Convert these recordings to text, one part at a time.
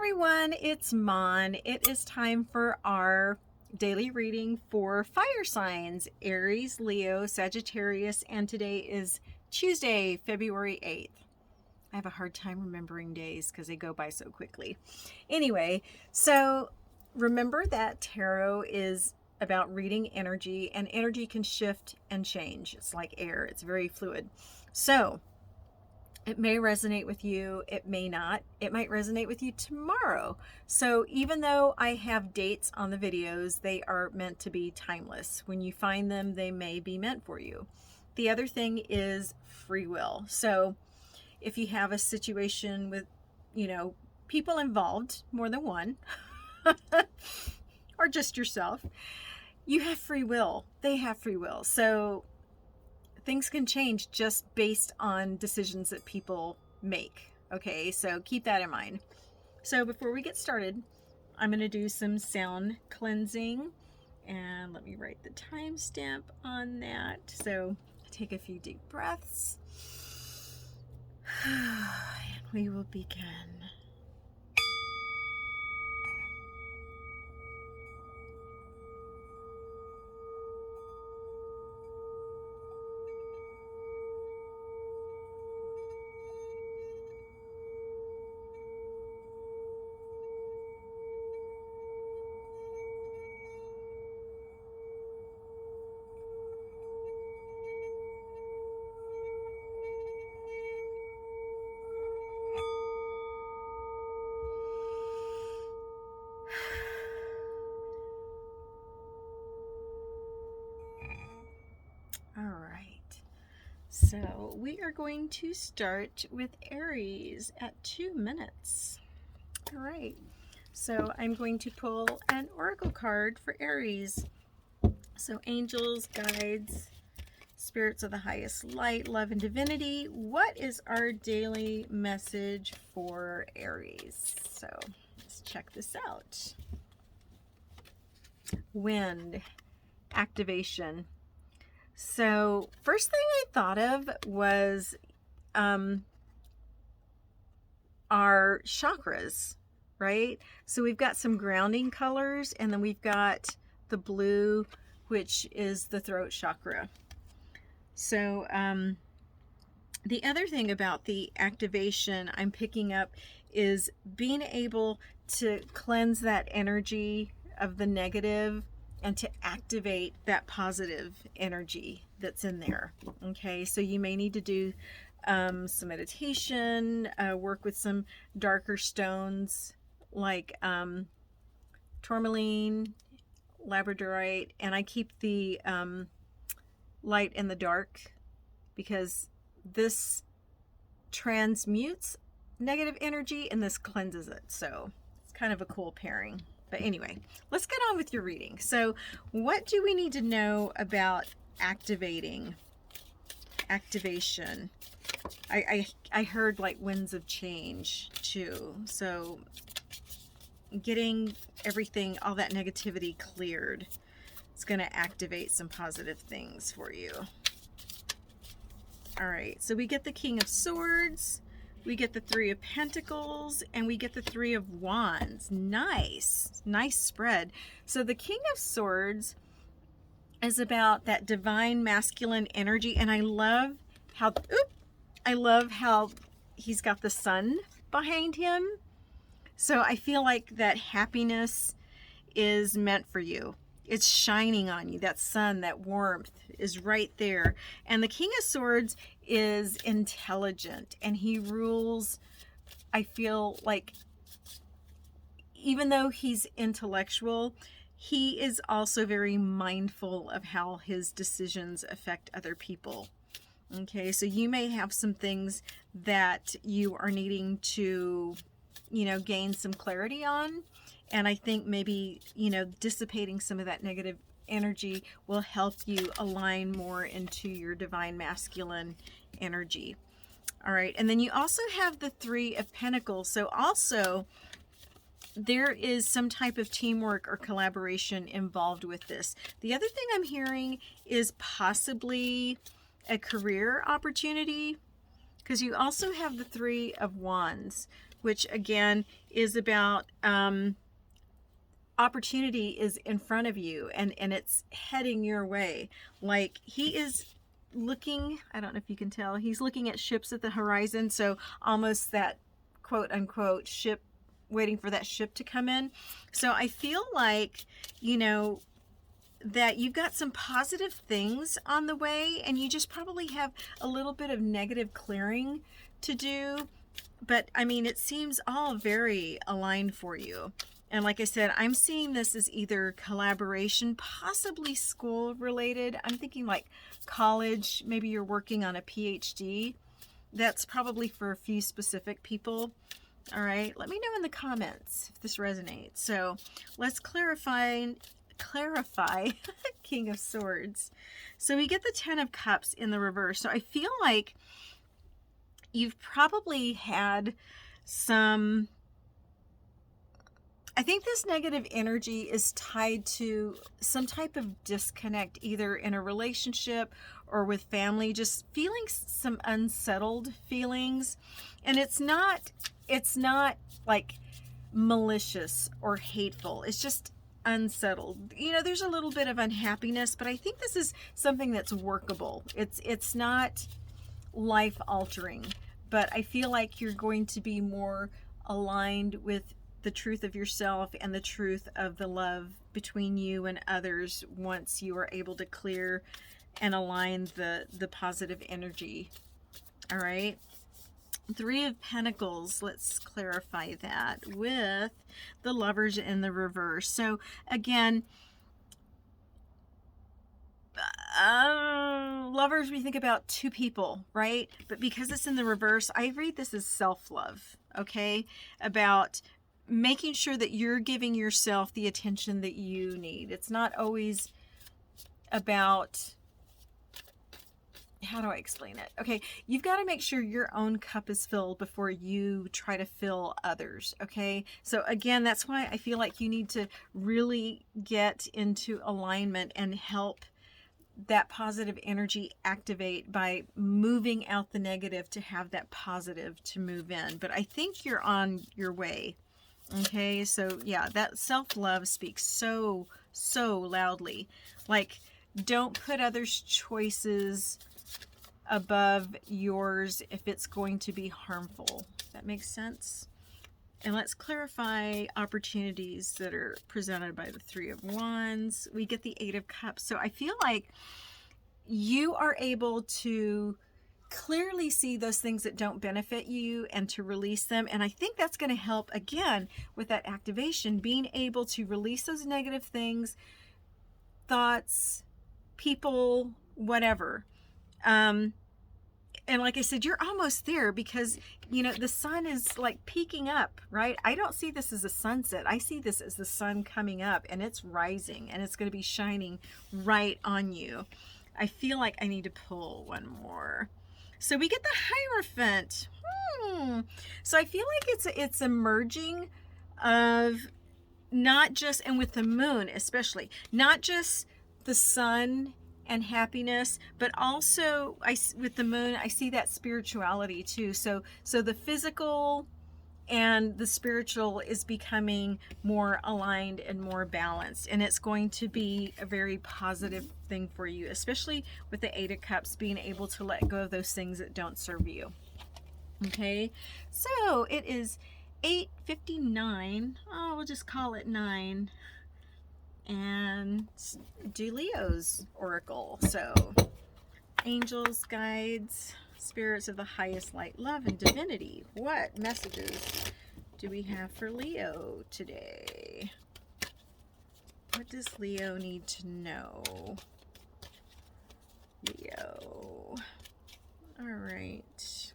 everyone, it's Mon. It is time for our daily reading for fire signs, Aries, Leo, Sagittarius, and today is Tuesday, February 8th. I have a hard time remembering days because they go by so quickly. Anyway, so remember that tarot is about reading energy, and energy can shift and change. It's like air, it's very fluid. So it may resonate with you, it may not. It might resonate with you tomorrow. So even though I have dates on the videos, they are meant to be timeless. When you find them, they may be meant for you. The other thing is free will. So if you have a situation with, people involved, more than one, or just yourself, you have free will. They have free will. So things can change just based on decisions that people make. Okay, so keep that in mind. So before we get started, I'm going to do some sound cleansing, and let me write the timestamp on that. So take a few deep breaths, and we will begin. All right, so we are going to start with Aries at 2 minutes. All right, so I'm going to pull an oracle card for Aries. So angels, guides, spirits of the highest light, love, and divinity. What is our daily message for Aries? So let's check this out. Wind, activation. So first thing I thought of was our chakras, right? So we've got some grounding colors, and then we've got the blue, which is the throat chakra. So the other thing about the activation I'm picking up is being able to cleanse that energy of the negative and to activate that positive energy that's in there. Okay, so you may need to do some meditation, work with some darker stones like tourmaline, labradorite, and I keep the light in the dark because this transmutes negative energy and this cleanses it. So it's kind of a cool pairing. But anyway, let's get on with your reading. So what do we need to know about activation? I heard like winds of change too. So getting everything, all that negativity cleared, it's going to activate some positive things for you. All right, so we get the King of Swords, we get the Three of Pentacles, and we get the Three of Wands. Nice spread. So the King of Swords is about that divine masculine energy, and I love how he's got the sun behind him. So I feel like that happiness is meant for you. It's shining on you. That sun, that warmth is right there. And the King of Swords is intelligent, and he rules, I feel like, even though he's intellectual, he is also very mindful of how his decisions affect other people. Okay, so you may have some things that you are needing to, gain some clarity on. And I think maybe, dissipating some of that negative energy will help you align more into your divine masculine energy. All right. And then you also have the Three of Pentacles. So also there is some type of teamwork or collaboration involved with this. The other thing I'm hearing is possibly a career opportunity, because you also have the Three of Wands, which again is about opportunity is in front of you, and it's heading your way. Like he is looking, I don't know if you can tell, he's looking at ships at the horizon. So almost that quote unquote ship, waiting for that ship to come in. So I feel like, you know, that you've got some positive things on the way, and you just probably have a little bit of negative clearing to do. But I mean, it seems all very aligned for you. And like I said, I'm seeing this as either collaboration, possibly school related. I'm thinking like college, maybe you're working on a PhD. That's probably for a few specific people. All right, let me know in the comments if this resonates. So let's clarify King of Swords. So we get the 10 of Cups in the reverse. So I feel like you've probably had some, I think this negative energy is tied to some type of disconnect, either in a relationship or with family, just feeling some unsettled feelings. And it's not like malicious or hateful. It's just unsettled. You know, there's a little bit of unhappiness, but I think this is something that's workable. It's not life altering, but I feel like you're going to be more aligned with the truth of yourself and the truth of the love between you and others once you are able to clear and align the positive energy. All right. 3 of Pentacles, let's clarify that with the Lovers in the reverse. So again, lovers, we think about 2 people, right? But because it's in the reverse, I read this as self-love, okay? About making sure that you're giving yourself the attention that you need. It's not always about, how do I explain it? Okay, you've got to make sure your own cup is filled before you try to fill others, okay? So again, that's why I feel like you need to really get into alignment and help that positive energy activate by moving out the negative to have that positive to move in. But I think you're on your way. Okay, so yeah, that self-love speaks so loudly. Like, don't put others' choices above yours if it's going to be harmful. That makes sense? And let's clarify opportunities that are presented by the 3 of Wands. We get the 8 of Cups. So I feel like you are able to clearly see those things that don't benefit you and to release them. And I think that's going to help, again, with that activation, being able to release those negative things, thoughts, people, whatever. And like I said, you're almost there because, you know, the sun is like peeking up, right? I don't see this as a sunset. I see this as the sun coming up, and it's rising, and it's going to be shining right on you. I feel like I need to pull one more. So we get the Hierophant. So I feel like it's a merging of not just, and with the moon especially, not just the sun and happiness, but also with the moon, I see that spirituality too. So the physical and the spiritual is becoming more aligned and more balanced, and it's going to be a very positive thing for you, especially with the 8 of Cups, being able to let go of those things that don't serve you. Okay, so it is 8:59. Oh, we'll just call it 9 and do Leo's oracle. So angels, guides, spirits of the highest light, love, and divinity, what messages do we have for Leo today? What does Leo need to know? Leo. All right.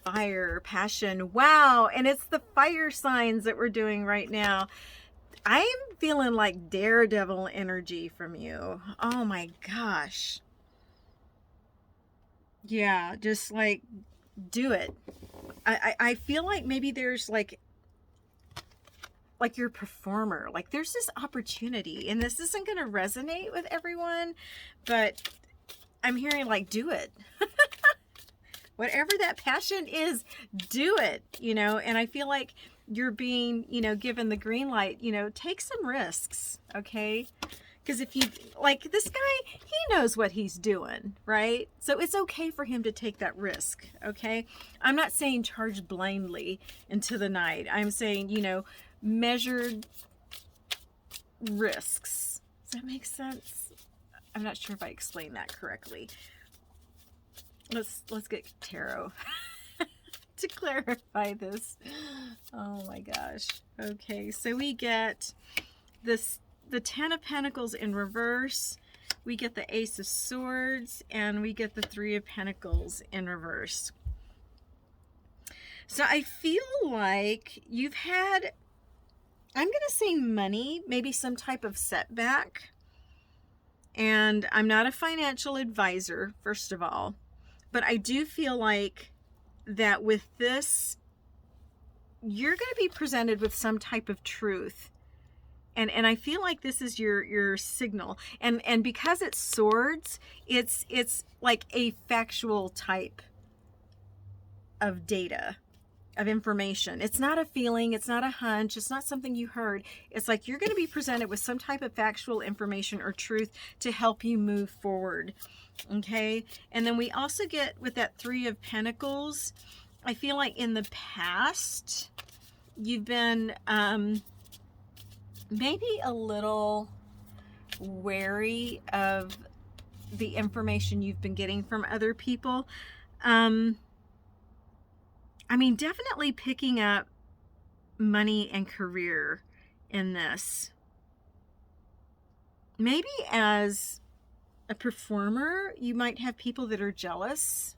Fire, passion. Wow. And it's the fire signs that we're doing right now. I'm feeling like daredevil energy from you. Oh my gosh. Yeah, just like do it. I feel like maybe there's like you're a performer. Like there's this opportunity, and this isn't going to resonate with everyone, but I'm hearing like do it. Whatever that passion is, do it, you know. And I feel like you're being, you know, given the green light, you know, take some risks, okay? Because if you, like this guy, he knows what he's doing, right? So it's okay for him to take that risk, okay? I'm not saying charge blindly into the night. I'm saying, you know, measured risks. Does that make sense? I'm not sure if I explained that correctly. Let's get tarot to clarify this. Oh my gosh. Okay, so we get this, the Ten of Pentacles in reverse. We get the Ace of Swords, and we get the Three of Pentacles in reverse. So I feel like you've had, I'm going to say money, maybe some type of setback. And I'm not a financial advisor, first of all, but I do feel like that with this, you're going to be presented with some type of truth. And I feel like this is your signal. And because it's swords, it's like a factual type of data, of information. It's not a feeling, it's not a hunch, it's not something you heard. It's like you're going to be presented with some type of factual information or truth to help you move forward. Okay? And then we also get with that Three of Pentacles, I feel like in the past you've been maybe a little wary of the information you've been getting from other people. I mean, definitely picking up money and career in this. Maybe as a performer, you might have people that are jealous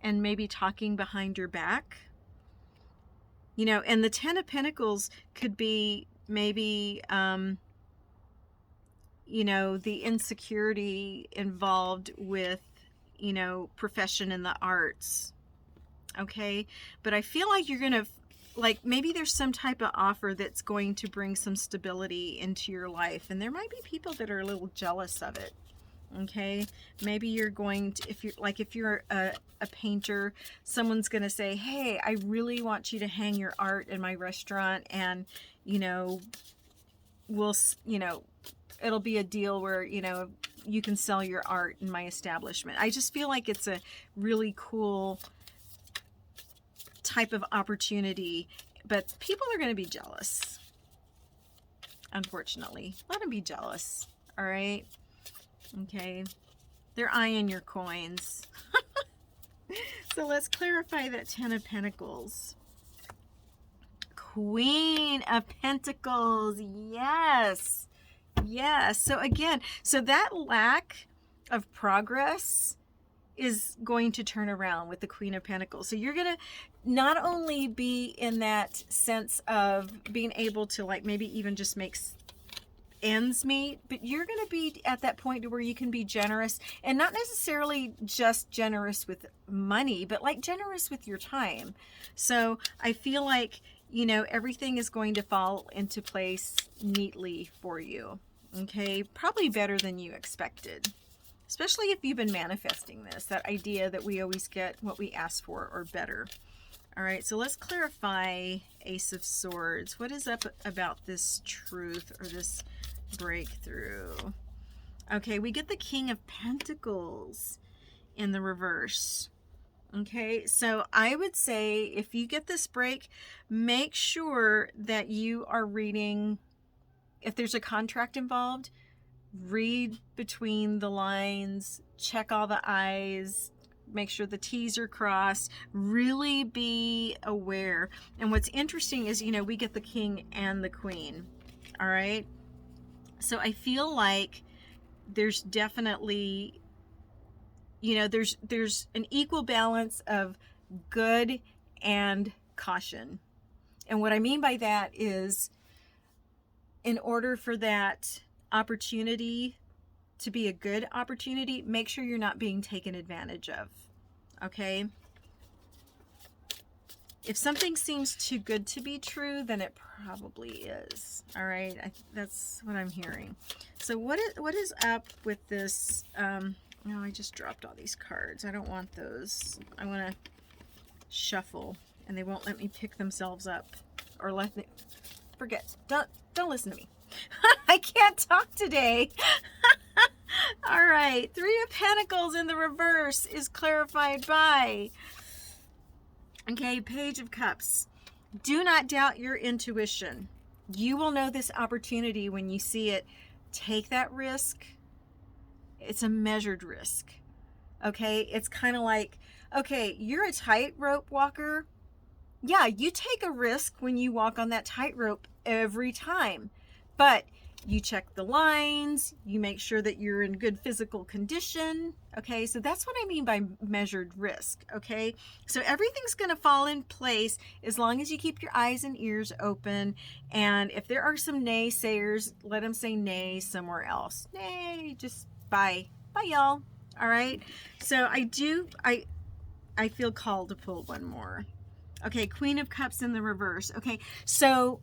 and maybe talking behind your back. You know, and the Ten of Pentacles could be maybe, you know, the insecurity involved with, you know, profession in the arts. Okay, but I feel like you're gonna, like, maybe there's some type of offer that's going to bring some stability into your life, and there might be people that are a little jealous of it. Okay, maybe you're going to, if you're a painter, someone's gonna say, hey, I really want you to hang your art in my restaurant, and you know, it'll be a deal where, you know, you can sell your art in my establishment. I just feel like it's a really cool type of opportunity, but people are going to be jealous. Unfortunately, let them be jealous. All right. Okay. They're eyeing your coins. So let's clarify that Ten of Pentacles. Queen of Pentacles. Yes. Yes. So again, so that lack of progress is going to turn around with the Queen of Pentacles. So you're going to not only be in that sense of being able to, like, maybe even just make ends meet, but you're going to be at that point to where you can be generous, and not necessarily just generous with money, but like generous with your time. So I feel like, you know, everything is going to fall into place neatly for you. Okay. Probably better than you expected. Especially if you've been manifesting this, that idea that we always get what we ask for or better. All right, so let's clarify Ace of Swords. What is up about this truth or this breakthrough? Okay, we get the King of Pentacles in the reverse. Okay, so I would say if you get this break, make sure that you are reading, if there's a contract involved, read between the lines, check all the I's, make sure the T's are crossed, really be aware. And what's interesting is, you know, we get the King and the Queen. All right. So I feel like there's definitely, you know, there's an equal balance of good and caution. And what I mean by that is, in order for that opportunity to be a good opportunity, make sure you're not being taken advantage of. Okay? If something seems too good to be true, then it probably is. All right? That's what I'm hearing. So what is up with this? No, I just dropped all these cards. I don't want those. I want to shuffle, and they won't let me pick themselves up, or let me forget. Don't listen to me. I can't talk today. All right, Three of Pentacles in the reverse is clarified by, okay, Page of Cups. Do not doubt your intuition. You will know this opportunity when you see it. Take that risk. It's a measured risk. Okay, it's kind of like, okay, you're a tightrope walker. Yeah, you take a risk when you walk on that tightrope every time, but you check the lines, you make sure that you're in good physical condition. Okay, so that's what I mean by measured risk. Okay, so everything's going to fall in place as long as you keep your eyes and ears open. And if there are some naysayers, let them say nay somewhere else. Nay, just bye y'all. All right, so I feel called to pull one more. Okay, Queen of Cups in the reverse. Okay, so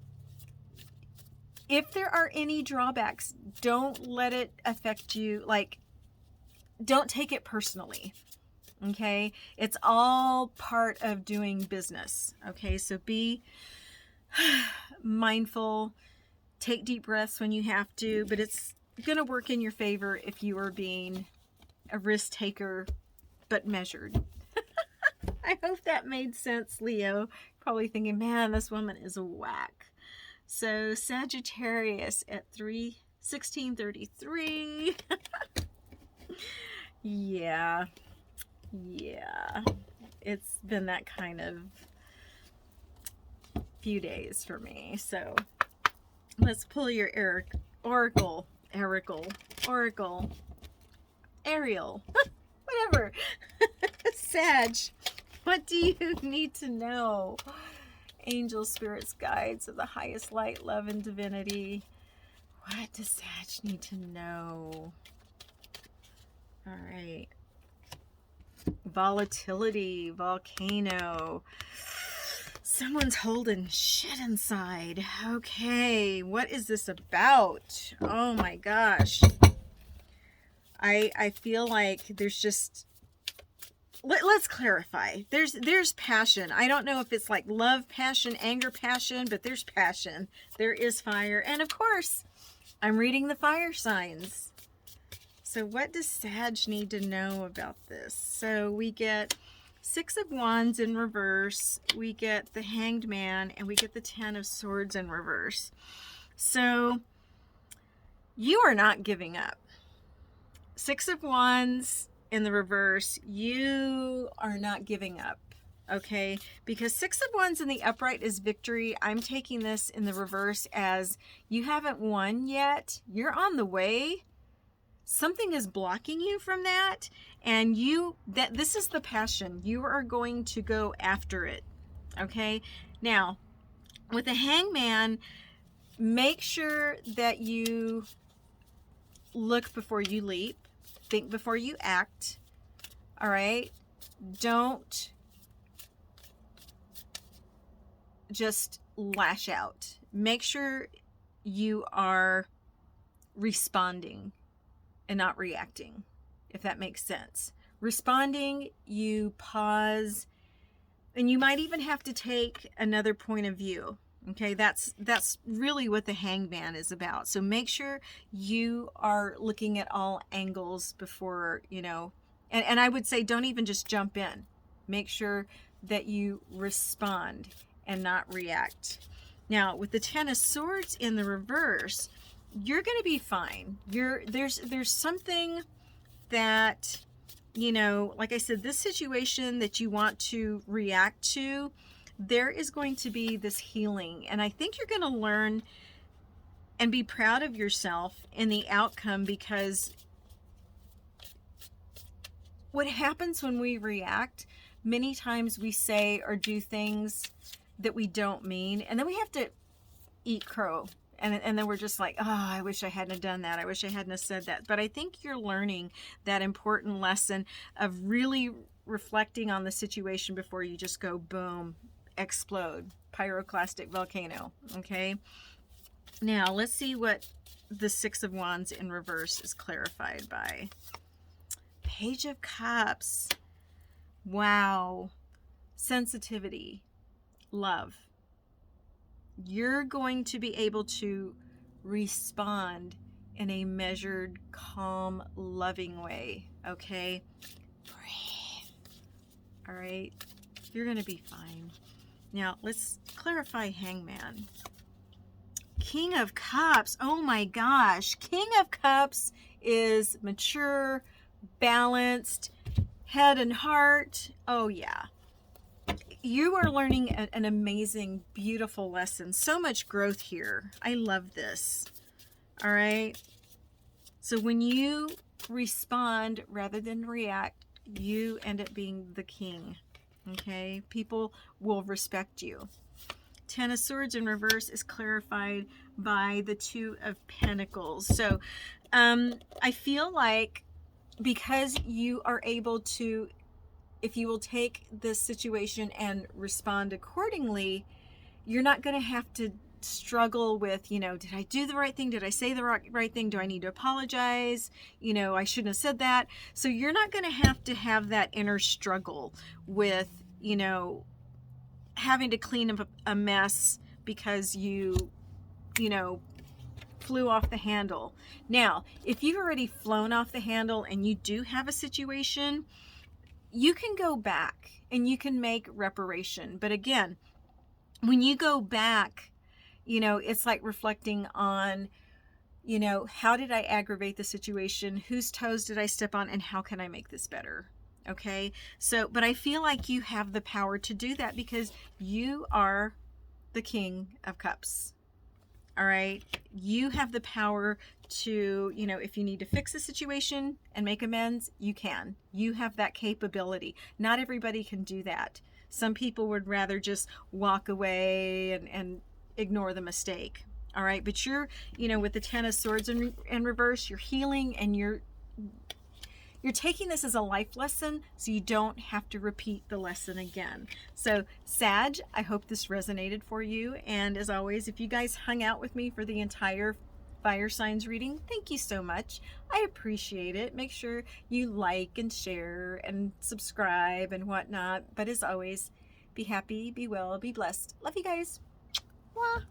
if there are any drawbacks, don't let it affect you. Like, don't take it personally. Okay, it's all part of doing business. Okay, so be mindful, take deep breaths when you have to, but it's going to work in your favor if you are being a risk taker, but measured. I hope that made sense, Leo. Probably thinking, man, this woman is a whack. So Sagittarius at 1633. Yeah. It's been that kind of few days for me. So let's pull your Oracle. Ariel. Whatever. Sag. What do you need to know? Angels, spirits, guides of the highest light, love, and divinity. What does Sag need to know? All right. Volatility, volcano. Someone's holding shit inside. Okay, what is this about? Oh my gosh. I feel like there's just... Let's clarify. There's passion. I don't know if it's like love, passion, anger, passion, but there's passion. There is fire. And of course, I'm reading the fire signs. So what does Sag need to know about this? So we get Six of Wands in reverse. We get the Hanged Man, and we get the Ten of Swords in reverse. So you are not giving up. Six of Wands in the reverse, you are not giving up, okay? Because Six of Wands in the upright is victory. I'm taking this in the reverse as you haven't won yet. You're on the way. Something is blocking you from that, and this is the passion. You are going to go after it, okay? Now, with the Hangman, make sure that you look before you leap. Think before you act. All right? Don't just lash out. Make sure you are responding and not reacting, if that makes sense. Responding, you pause, and you might even have to take another point of view. Okay, that's really what the Hangman is about. So make sure you are looking at all angles before, and I would say don't even just jump in. Make sure that you respond and not react. Now, with the Ten of Swords in the reverse, you're going to be fine. There's something that, like I said, this situation that you want to react to, there is going to be this healing, and I think you're going to learn and be proud of yourself in the outcome, because what happens when we react, many times we say or do things that we don't mean, and then we have to eat crow, and then we're just like, oh, I wish I hadn't done that. I wish I hadn't said that. But I think you're learning that important lesson of really reflecting on the situation before you just go boom, explode, pyroclastic volcano. Okay, now let's see what the Six of Wands in reverse is clarified by. Page of Cups. Wow. Sensitivity. Love. You're going to be able to respond in a measured, calm, loving way. Okay? Breathe. All right? You're going to be fine. Now, let's clarify Hangman. King of Cups. Oh my gosh. King of Cups is mature, balanced, head and heart. Oh yeah. You are learning an amazing, beautiful lesson. So much growth here. I love this. All right. So when you respond rather than react, you end up being the king. Okay. People will respect you. Ten of Swords in reverse is clarified by the Two of Pentacles. So I feel like because you are able to, if you will take this situation and respond accordingly, you're not going to have to struggle with, you know, did I do the right thing? Did I say the right thing? Do I need to apologize? You know, I shouldn't have said that. So you're not going to have that inner struggle with, you know, having to clean up a mess because you know, flew off the handle. Now, if you've already flown off the handle and you do have a situation, you can go back and you can make reparation. But again, when you go back, you know, it's like reflecting on, you know, how did I aggravate the situation? Whose toes did I step on? And how can I make this better? Okay. So, but I feel like you have the power to do that because you are the King of Cups. All right. You have the power to, you know, if you need to fix a situation and make amends, you can. You have that capability. Not everybody can do that. Some people would rather just walk away and ignore the mistake. All right. But you're, you know, with the Ten of Swords in reverse, you're healing and you're taking this as a life lesson so you don't have to repeat the lesson again. So Sag, I hope this resonated for you. And as always, if you guys hung out with me for the entire fire signs reading, thank you so much. I appreciate it. Make sure you like and share and subscribe and whatnot. But as always, be happy, be well, be blessed. Love you guys. Mwah.